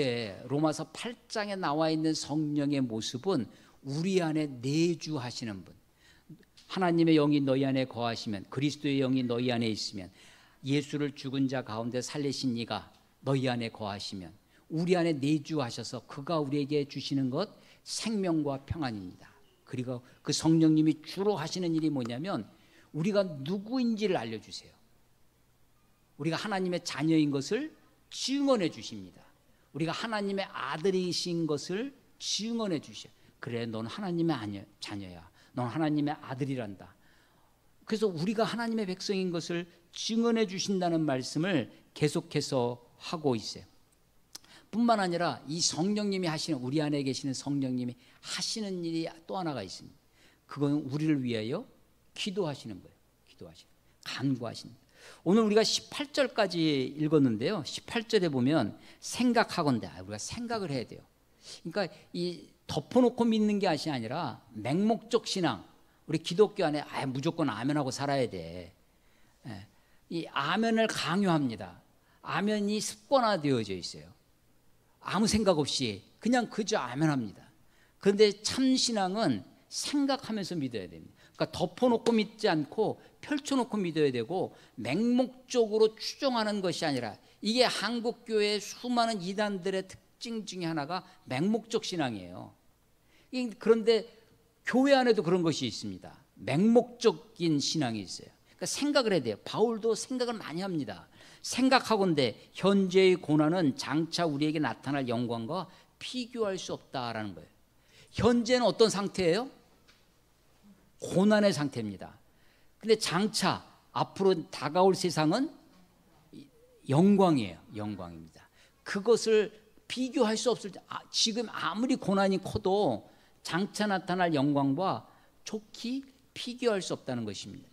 8장에 나와 있는 성령의 모습은 우리 안에 내주하시는 분, 하나님의 영이 너희 안에 거하시면, 그리스도의 영이 너희 안에 있으면, 예수를 죽은 자 가운데 살리신 이가 너희 안에 거하시면 우리 안에 내주하셔서 그가 우리에게 주시는 것 생명과 평안입니다. 그리고 그 성령님이 주로 하시는 일이 뭐냐면 우리가 누구인지를 알려주세요. 우리가 하나님의 자녀인 것을 증언해 주십니다. 우리가 하나님의 아들이신 것을 증언해 주셔요. 그래, 넌 하나님의 자녀야. 넌 하나님의 아들이란다. 그래서 우리가 하나님의 백성인 것을 증언해 주신다는 말씀을 계속해서 하고 있어요. 뿐만 아니라 이 성령님이 하시는, 우리 안에 계시는 성령님이 하시는 일이 또 하나가 있습니다. 그건 우리를 위하여 기도하시는 거예요. 간구하시는 거예요. 오늘 우리가 18절까지 읽었는데요. 18절에 보면 생각하건대, 우리가 생각을 해야 돼요. 그러니까 이 덮어놓고 믿는 게 아니라 맹목적 신앙, 우리 기독교 안에 무조건 아멘하고 살아야 돼. 이 아멘을 강요합니다. 아멘이 습관화되어져 있어요. 아무 생각 없이 그냥 그저 아멘합니다. 그런데 참 신앙은 생각하면서 믿어야 됩니다. 그러니까 덮어놓고 믿지 않고 펼쳐놓고 믿어야 되고 맹목적으로 추종하는 것이 아니라, 이게 한국교회의 수많은 이단들의 특징 중에 하나가 맹목적 신앙이에요. 그런데 교회 안에도 그런 것이 있습니다. 맹목적인 신앙이 있어요. 그러니까 생각을 해야 돼요. 바울도 생각을 많이 합니다. 생각하건대 현재의 고난은 장차 우리에게 나타날 영광과 비교할 수 없다라는 거예요. 현재는 어떤 상태예요? 고난의 상태입니다. 근데 장차 앞으로 다가올 세상은 영광이에요. 영광입니다. 그것을 비교할 수 없을 때, 지금 아무리 고난이 커도 장차 나타날 영광과 좋게 비교할 수 없다는 것입니다.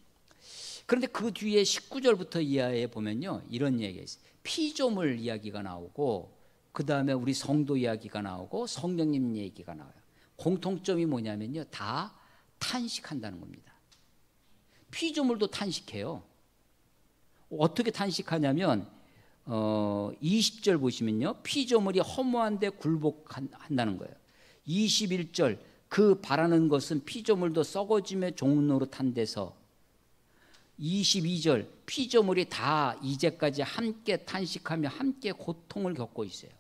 그런데 그 뒤에 19절부터 이하에 보면요, 이런 얘기가 있어요. 피조물 이야기가 나오고, 그 다음에 우리 성도 이야기가 나오고, 성령님 얘기가 나와요. 공통점이 뭐냐면요, 다 탄식한다는 겁니다. 피조물도 탄식해요. 어떻게 탄식하냐면 20절 보시면요, 피조물이 허무한데 굴복한다는 거예요. 21절, 그 바라는 것은 피조물도 썩어짐의 종로로 탄 데서. 22절, 피조물이 다 이제까지 함께 탄식하며 함께 고통을 겪고 있어요.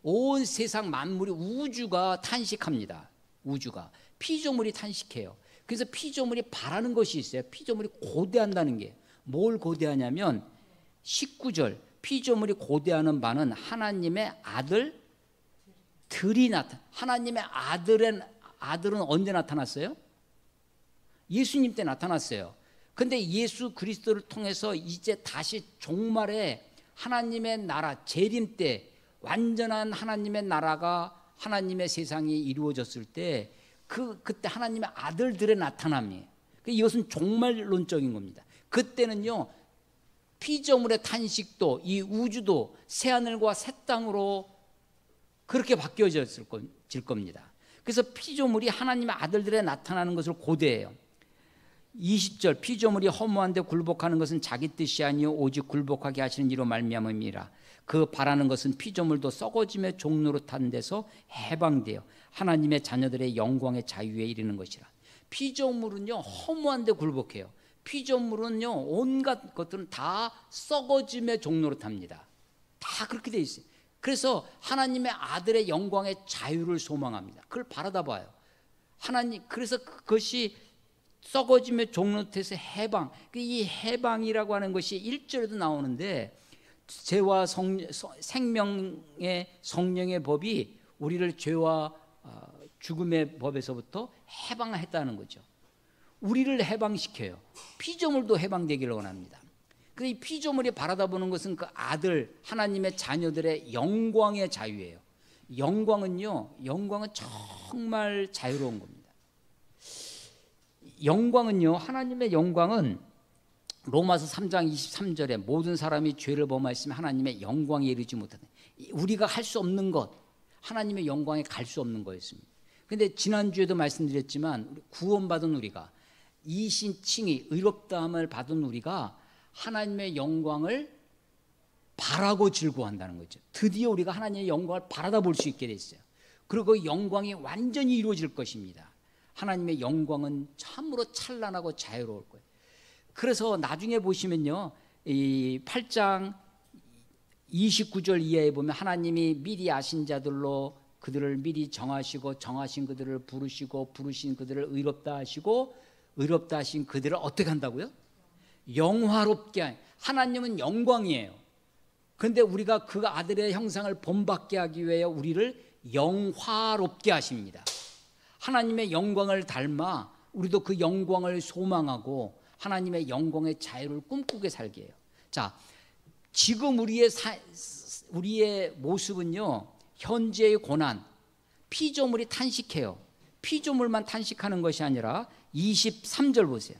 온 세상 만물이, 우주가 탄식합니다. 우주가, 피조물이 탄식해요. 그래서 피조물이 바라는 것이 있어요. 피조물이 고대한다는 게, 뭘 고대하냐면 19절, 피조물이 고대하는 바는 하나님의 아들들이 하나님의 아들은 언제 나타났어요? 예수님 때 나타났어요. 근데 예수 그리스도를 통해서 이제 다시 종말에 하나님의 나라, 재림 때 완전한 하나님의 나라가, 하나님의 세상이 이루어졌을 때 그때 하나님의 아들들의 나타남이에요. 이것은 종말론적인 겁니다. 그때는요, 피조물의 탄식도, 이 우주도 새하늘과 새 땅으로 그렇게 바뀌어질 겁니다. 그래서 피조물이 하나님의 아들들의 나타나는 것을 고대해요. 20절, 피조물이 허무한데 굴복하는 것은 자기 뜻이 아니요 오직 굴복하게 하시는 이로 말미암음이라. 그 바라는 것은 피조물도 썩어짐의 종로로 탄 데서 해방되어 하나님의 자녀들의 영광의 자유에 이르는 것이라. 피조물은요, 허무한데 굴복해요. 피조물은요, 온갖 것들은 다 썩어짐의 종로로 탑니다. 다 그렇게 돼 있어요. 그래서 하나님의 아들의 영광의 자유를 소망합니다. 그걸 바라다 봐요. 하나님, 그래서 그것이 썩어짐의 종로에서 해방, 이 해방이라고 하는 것이 1절에도 나오는데, 죄와 생명의 성령의 법이 우리를 죄와 죽음의 법에서부터 해방했다는 거죠. 우리를 해방시켜요. 피조물도 해방되기를 원합니다. 그래서 이 피조물이 바라다 보는 것은 그 아들, 하나님의 자녀들의 영광의 자유예요. 영광은 정말 자유로운 겁니다. 영광은요, 하나님의 영광은 로마서 3장 23절에 모든 사람이 죄를 범하였으면 하나님의 영광에 이르지 못하다. 우리가 할 수 없는 것, 하나님의 영광에 갈 수 없는 거였습니다. 그런데 지난주에도 말씀드렸지만 구원받은 우리가, 이신칭의 의롭다함을 받은 우리가 하나님의 영광을 바라고 즐거워한다는 거죠. 드디어 우리가 하나님의 영광을 바라다 볼 수 있게 됐어요. 그리고 그 영광이 완전히 이루어질 것입니다. 하나님의 영광은 참으로 찬란하고 자유로울 거예요. 그래서 나중에 보시면요, 이 8장 29절 이하에 보면 하나님이 미리 아신 자들로 그들을 미리 정하시고 정하신 그들을 부르시고 부르신 그들을 의롭다 하시고 의롭다 하신 그들을 어떻게 한다고요? 영화롭게. 하나님은 영광이에요. 그런데 우리가 그 아들의 형상을 본받게 하기 위해 우리를 영화롭게 하십니다. 하나님의 영광을 닮아 우리도 그 영광을 소망하고 하나님의 영광의 자유를 꿈꾸게 살게 해요. 자, 지금 우리의 모습은요, 현재의 고난, 피조물이 탄식해요. 피조물만 탄식하는 것이 아니라 23절 보세요.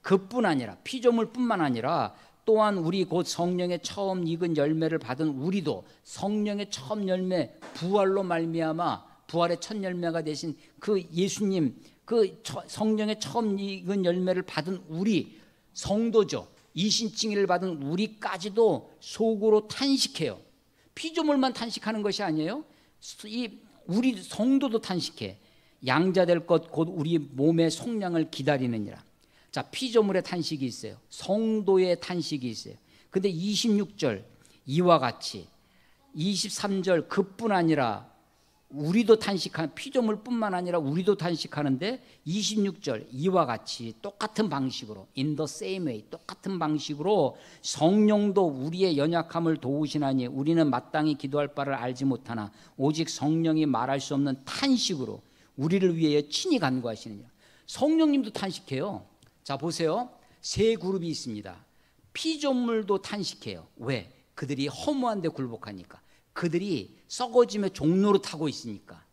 그뿐 아니라, 피조물뿐만 아니라 또한 우리 곧 성령의 처음 익은 열매를 받은 우리도 성령의 처음 열매, 부활로 말미암아 부활의 첫 열매가 되신 그 예수님, 그 성령의 처음 익은 열매를 받은 우리 성도죠. 이신칭의를 받은 우리까지도 속으로 탄식해요. 피조물만 탄식하는 것이 아니에요. 우리 성도도 탄식해. 양자될 것 곧 우리 몸의 속량을 기다리느니라. 자, 피조물의 탄식이 있어요. 성도의 탄식이 있어요. 근데 26절 이와 같이 23절 그뿐 아니라 우리도 탄식한, 피조물뿐만 아니라 우리도 탄식하는데 26절 이와 같이 똑같은 방식으로 in the same way, 똑같은 방식으로 성령도 우리의 연약함을 도우시나니 우리는 마땅히 기도할 바를 알지 못하나 오직 성령이 말할 수 없는 탄식으로 우리를 위해 친히 간구하시느니라. 성령님도 탄식해요. 자, 보세요. 세 그룹이 있습니다. 피조물도 탄식해요. 왜? 그들이 허무한 데 굴복하니까. 그들이 썩어짐의 종로로 타고 있으니까.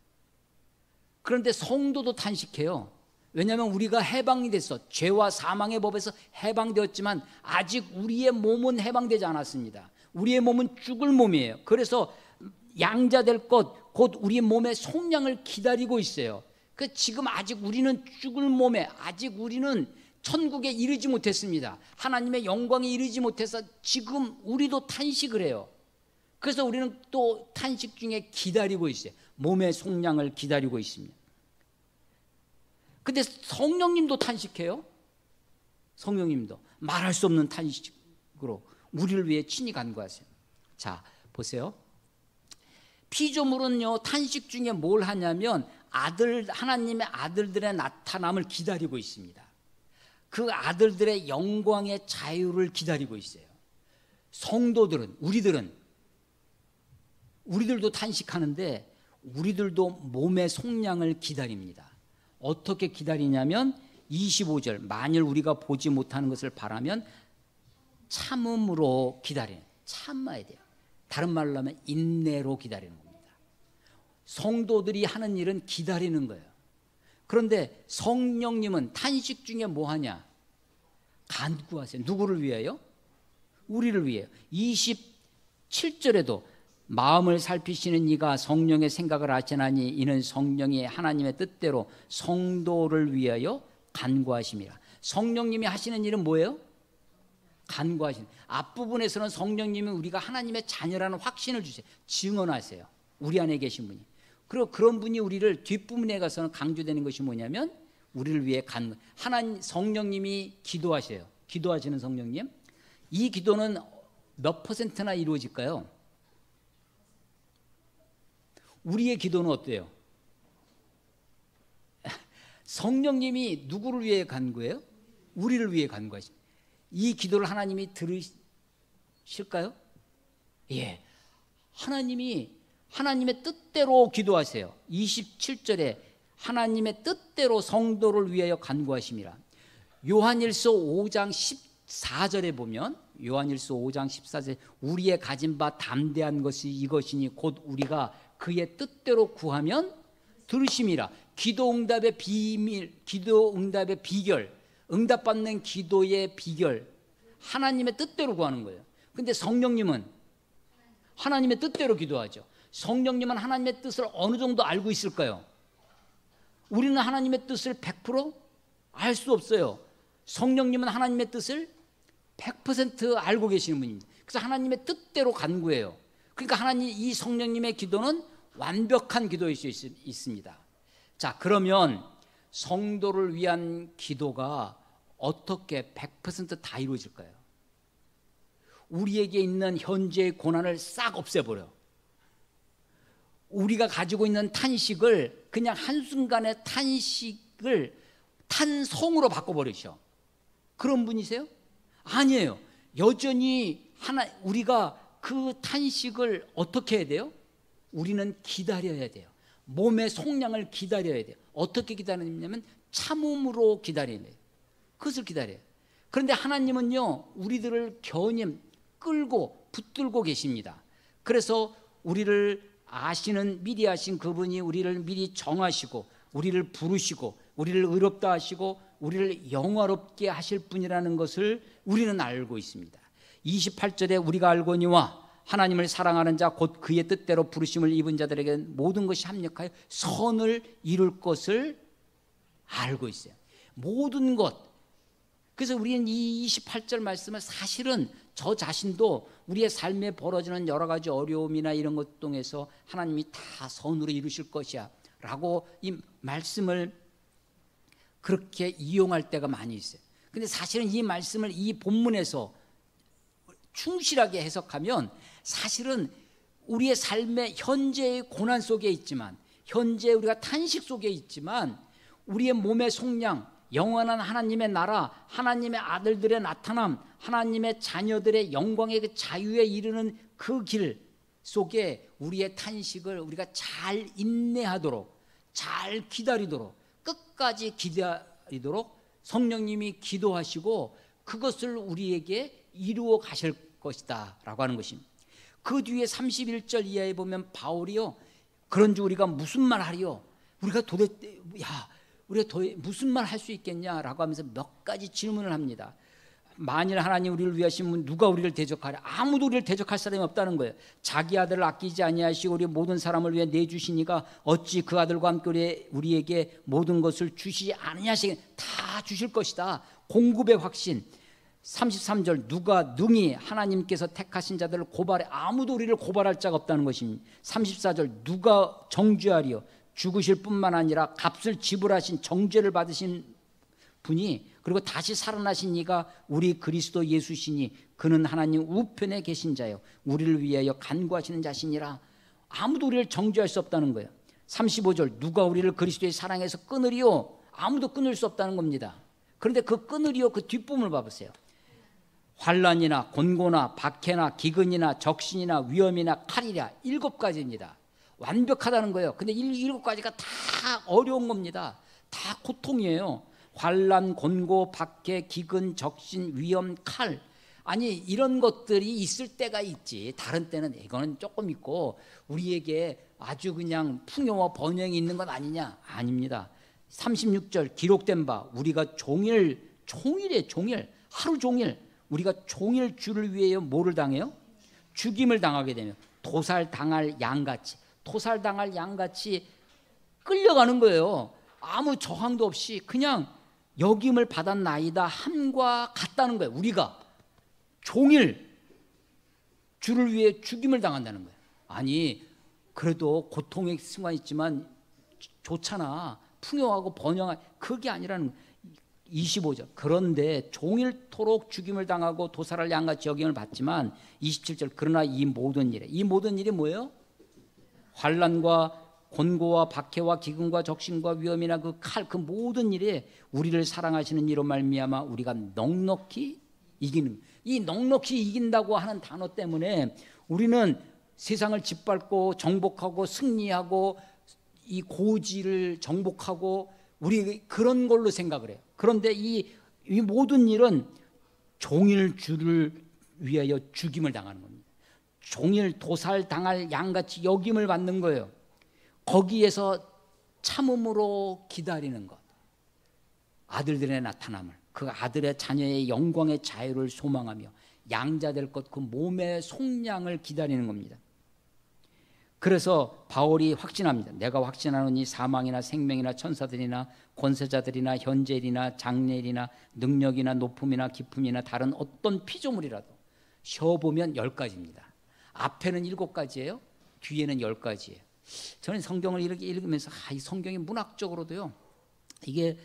그런데 성도도 탄식해요. 왜냐하면 우리가 해방이 됐어. 죄와 사망의 법에서 해방되었지만 아직 우리의 몸은 해방되지 않았습니다. 우리의 몸은 죽을 몸이에요. 그래서 양자될 것, 곧 우리의 몸의 속량을 기다리고 있어요. 그 지금 아직 우리는 죽을 몸에, 아직 우리는 천국에 이르지 못했습니다. 하나님의 영광에 이르지 못해서 지금 우리도 탄식을 해요. 그래서 우리는 또 탄식 중에 기다리고 있어요. 몸의 속량을 기다리고 있습니다. 근데 성령님도 탄식해요. 성령님도 말할 수 없는 탄식으로 우리를 위해 친히 간구하세요. 자, 보세요. 피조물은요, 탄식 중에 뭘 하냐면 하나님의 아들들의 나타남을 기다리고 있습니다. 그 아들들의 영광의 자유를 기다리고 있어요. 성도들은, 우리들도 탄식하는데 우리들도 몸의 속량을 기다립니다. 어떻게 기다리냐면 25절 만일 우리가 보지 못하는 것을 바라면 참음으로 기다리는, 참아야 돼요. 다른 말로 하면 인내로 기다리는 겁니다. 성도들이 하는 일은 기다리는 거예요. 그런데 성령님은 탄식 중에 뭐 하냐? 간구하세요. 누구를 위하여? 우리를 위하여. 27절에도 마음을 살피시는 이가 성령의 생각을 아시나니 이는 성령이 하나님의 뜻대로 성도를 위하여 간구하심이라. 성령님이 하시는 일은 뭐예요? 간구하시는. 앞부분에서는 성령님이 우리가 하나님의 자녀라는 확신을 주세요. 증언하세요. 우리 안에 계신 분이. 그리고 그런 분이 우리를 뒷부분에 가서는 강조되는 것이 뭐냐면 우리를 위해 하나님 성령님이 기도하세요. 기도하시는 성령님. 이 기도는 몇 %나 이루어질까요? 우리의 기도는 어때요? 성령님이 누구를 위해 간구해요? 우리를 위해 간구하십니다. 이 기도를 하나님이 들으실까요? 예. 하나님이 하나님의 뜻대로 기도하세요. 27절에 하나님의 뜻대로 성도를 위하여 간구하심이라. 요한일서 5장 14절에 보면 요한일서 5장 14절에 우리의 가진 바 담대한 것이 이것이니 곧 우리가 그의 뜻대로 구하면 들으심이라. 기도 응답의 비밀, 기도 응답의 비결, 응답받는 기도의 비결, 하나님의 뜻대로 구하는 거예요. 근데 성령님은 하나님의 뜻대로 기도하죠. 성령님은 하나님의 뜻을 어느 정도 알고 있을까요? 우리는 하나님의 뜻을 100% 알 수 없어요. 성령님은 하나님의 뜻을 100% 알고 계시는 분입니다. 그래서 하나님의 뜻대로 간구해요. 그러니까 하나님, 이 성령님의 기도는 완벽한 기도일 수 있습니다. 자, 그러면 성도를 위한 기도가 어떻게 100% 이루어질까요? 우리에게 있는 현재의 고난을 싹 없애버려. 우리가 가지고 있는 탄식을 그냥 한순간에 탄식을 탄성으로 바꿔버리셔. 그런 분이세요? 아니에요. 여전히 우리가 그 탄식을 어떻게 해야 돼요? 우리는 기다려야 돼요. 몸의 속량을 기다려야 돼요. 어떻게 기다리냐면 참음으로 기다려야 돼요. 그것을 기다려요. 그런데 하나님은요, 우리들을 겨우님 끌고 붙들고 계십니다. 그래서 우리를 미리 아신 그분이 우리를 미리 정하시고 우리를 부르시고 우리를 의롭다 하시고 우리를 영화롭게 하실 분이라는 것을 우리는 알고 있습니다. 28절에 우리가 알거니와 하나님을 사랑하는 자 곧 그의 뜻대로 부르심을 입은 자들에게 모든 것이 합력하여 선을 이룰 것을 알고 있어요. 모든 것. 그래서 우리는 이 28절 말씀을 사실은 저 자신도 우리의 삶에 벌어지는 여러 가지 어려움이나 이런 것 통해서 하나님이 다 선으로 이루실 것이야 라고 이 말씀을 그렇게 이용할 때가 많이 있어요. 근데 사실은 이 말씀을 이 본문에서 충실하게 해석하면 사실은 우리의 삶의 현재의 고난 속에 있지만, 현재 우리가 탄식 속에 있지만, 우리의 몸의 속량, 영원한 하나님의 나라, 하나님의 아들들의 나타남, 하나님의 자녀들의 영광의 그 자유에 이르는 그 길 속에 우리의 탄식을 우리가 잘 인내하도록, 잘 기다리도록, 끝까지 기다리도록 성령님이 기도하시고 그것을 우리에게 이루어 가실 것이다 라고 하는 것입니다. 그 뒤에 31절 이하에 보면 바울이요, 그런즉 우리가 무슨 말 하리요? 우리가 도대체 우리가 무슨 말 할 수 있겠냐라고 하면서 몇 가지 질문을 합니다. 만일 하나님 우리를 위하시면 누가 우리를 대적하랴? 아무도 우리를 대적할 사람이 없다는 거예요. 자기 아들을 아끼지 아니하시고 우리 모든 사람을 위해 내주시니까 어찌 그 아들과 함께 우리에게 모든 것을 주시지 아니하시겠? 다 주실 것이다. 공급의 확신. 33절 누가 능히 하나님께서 택하신 자들을 고발해? 아무도 우리를 고발할 자가 없다는 것입니다. 34절 누가 정죄하리요? 죽으실 뿐만 아니라 값을 지불하신 정죄를 받으신 분이, 그리고 다시 살아나신 이가 우리 그리스도 예수시니 그는 하나님 우편에 계신 자요 우리를 위하여 간구하시는 자시니라. 아무도 우리를 정죄할 수 없다는 거예요. 35절 누가 우리를 그리스도의 사랑에서 끊으리요? 아무도 끊을 수 없다는 겁니다. 그런데 그 끊으리요 그 뒷부분을 봐보세요. 환난이나 곤고나 박해나 기근이나 적신이나 위험이나 칼이랴. 7가지입니다. 완벽하다는 거예요. 근데 7가지가 다 어려운 겁니다. 다 고통이에요. 환난, 곤고, 박해, 기근, 적신, 위험, 칼. 아니 이런 것들이 있을 때가 있지. 다른 때는 이거는 조금 있고 우리에게 아주 그냥 풍요와 번영이 있는 것 아니냐? 아닙니다. 36절 기록된 바 우리가 종일 하루 종일 우리가 종일 주를 위하여 뭐를 당해요? 죽임을 당하게 되면 도살당할 양같이 끌려가는 거예요. 아무 저항도 없이 그냥 여김을 받았나이다 함과 같다는 거예요. 우리가 종일 주를 위해 죽임을 당한다는 거예요. 아니 그래도 고통의 순간 있지만 좋잖아. 풍요하고 번영하고. 그게 아니라는 거예요. 25절 그런데 종일토록 죽임을 당하고 도살할 양같이 여김을 받지만 27절 그러나 이 모든 일이 뭐예요? 환난과 곤고와 박해와 기근과 적신과 위험이나 그 칼 그 모든 일에 우리를 사랑하시는 이로 말미암아 우리가 넉넉히 이기는, 이 넉넉히 이긴다고 하는 단어 때문에 우리는 세상을 짓밟고 정복하고 승리하고 이 고지를 정복하고 우리 그런 걸로 생각을 해요. 그런데 이 모든 일은 종일 주를 위하여 죽임을 당하는 겁니다. 종일 도살당할 양같이 여김을 받는 거예요. 거기에서 참음으로 기다리는 것, 아들들의 나타남을. 그 아들의 자녀의 영광의 자유를 소망하며 양자 될 것 그 몸의 속량을 기다리는 겁니다. 그래서 바울이 확신합니다. 내가 확신하노니 사망이나 생명이나 천사들이나 권세자들이나 현재일이나 장래일이나 능력이나 높음이나 깊음이나 다른 어떤 피조물이라도 쉬어보면 10가지입니다. 앞에는 7가지예요. 뒤에는 10가지예요. 저는 성경을 이렇게 읽으면서 이 성경이 문학적으로도요, 이게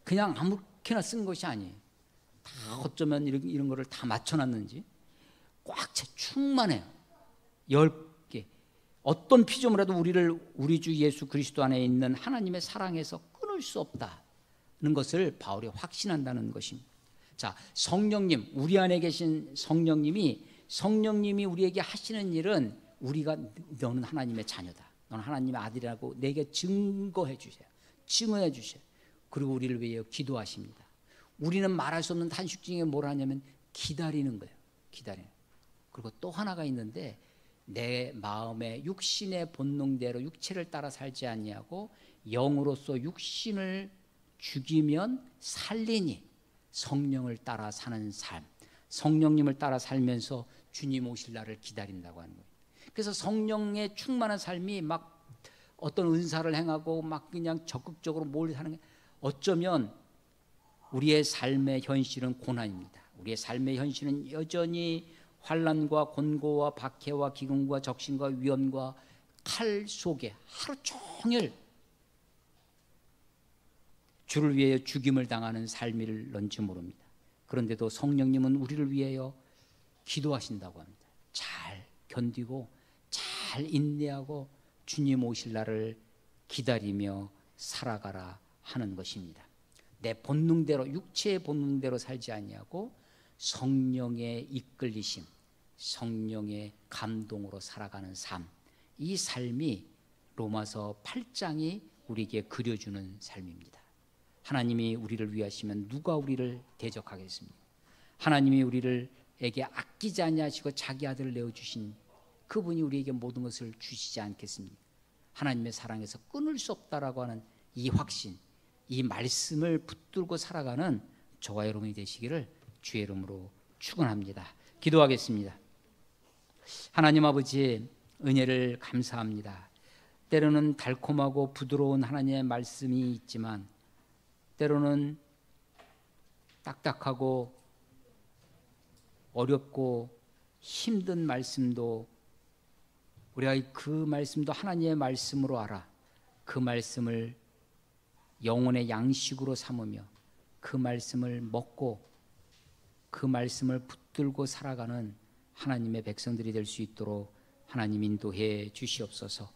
그냥 아무렇게나 쓴 것이 아니에요. 다 어쩌면 이런 거를 다 맞춰놨는지 꽉 차 충만해요. 10개. 어떤 피조물이라도 우리 주 예수 그리스도 안에 있는 하나님의 사랑에서 끊을 수 없다는 것을 바울이 확신한다는 것입니다. 자, 성령님, 우리 안에 계신 성령님이 우리에게 하시는 일은 우리가 너는 하나님의 자녀다, 너는 하나님의 아들이라고 내게 증거해 주세요. 증언해 주세요. 그리고 우리를 위해 기도하십니다. 우리는 말할 수 없는 탄식 중에 뭘 하냐면 기다리는 거예요. 기다리는. 그리고 또 하나가 있는데, 내 마음의 육신의 본능대로 육체를 따라 살지 아니하고 영으로서 육신을 죽이면 살리니 성령을 따라 사는 삶, 성령님을 따라 살면서 주님 오실 날을 기다린다고 하는 거예요. 그래서 성령의 충만한 삶이 막 어떤 은사를 행하고 막 그냥 적극적으로 뭘 하는 게, 어쩌면 우리의 삶의 현실은 고난입니다. 우리의 삶의 현실은 여전히 환난과 곤고와 박해와 기근과 적신과 위험과 칼 속에 하루 종일 주를 위하여 죽임을 당하는 삶일런지 모릅니다. 그런데도 성령님은 우리를 위하여 기도하신다고 합니다. 잘 견디고 잘 인내하고 주님 오실 날을 기다리며 살아가라 하는 것입니다. 내 본능대로, 육체의 본능대로 살지 아니하고 성령의 이끌리심, 성령의 감동으로 살아가는 삶, 이 삶이 로마서 8장이 우리에게 그려주는 삶입니다. 하나님이 우리를 위하시면 누가 우리를 대적하겠습니까? 하나님이 우리에게 아끼지 아니하시고 자기 아들을 내어주신 그분이 우리에게 모든 것을 주시지 않겠습니까? 하나님의 사랑에서 끊을 수 없다라고 하는 이 확신, 이 말씀을 붙들고 살아가는 저와 여러분이 되시기를 주의 이름으로 축원합니다. 기도하겠습니다. 하나님 아버지, 은혜를 감사합니다. 때로는 달콤하고 부드러운 하나님의 말씀이 있지만 때로는 딱딱하고 어렵고 힘든 말씀도 우리가 그 말씀도 하나님의 말씀으로 알아 그 말씀을 영혼의 양식으로 삼으며 그 말씀을 먹고 그 말씀을 붙들고 살아가는 하나님의 백성들이 될 수 있도록 하나님 인도해 주시옵소서.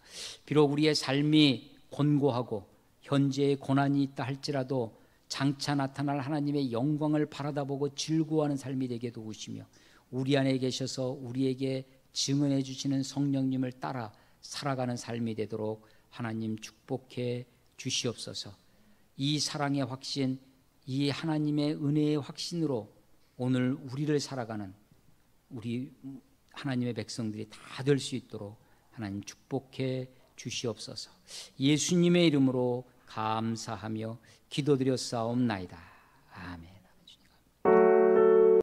비록 우리의 삶이 곤고하고 현재의 고난이 있다 할지라도 장차 나타날 하나님의 영광을 바라다보고 즐거워하는 삶이 되게 도우시며 우리 안에 계셔서 우리에게 증언해 주시는 성령님을 따라 살아가는 삶이 되도록 하나님 축복해 주시옵소서. 이 사랑의 확신, 이 하나님의 은혜의 확신으로 오늘 우리를 살아가는 우리 하나님의 백성들이 다 될 수 있도록 하나님 축복해 주시옵소서. 예수님의 이름으로 감사하며 기도드렸사옵나이다. 아멘.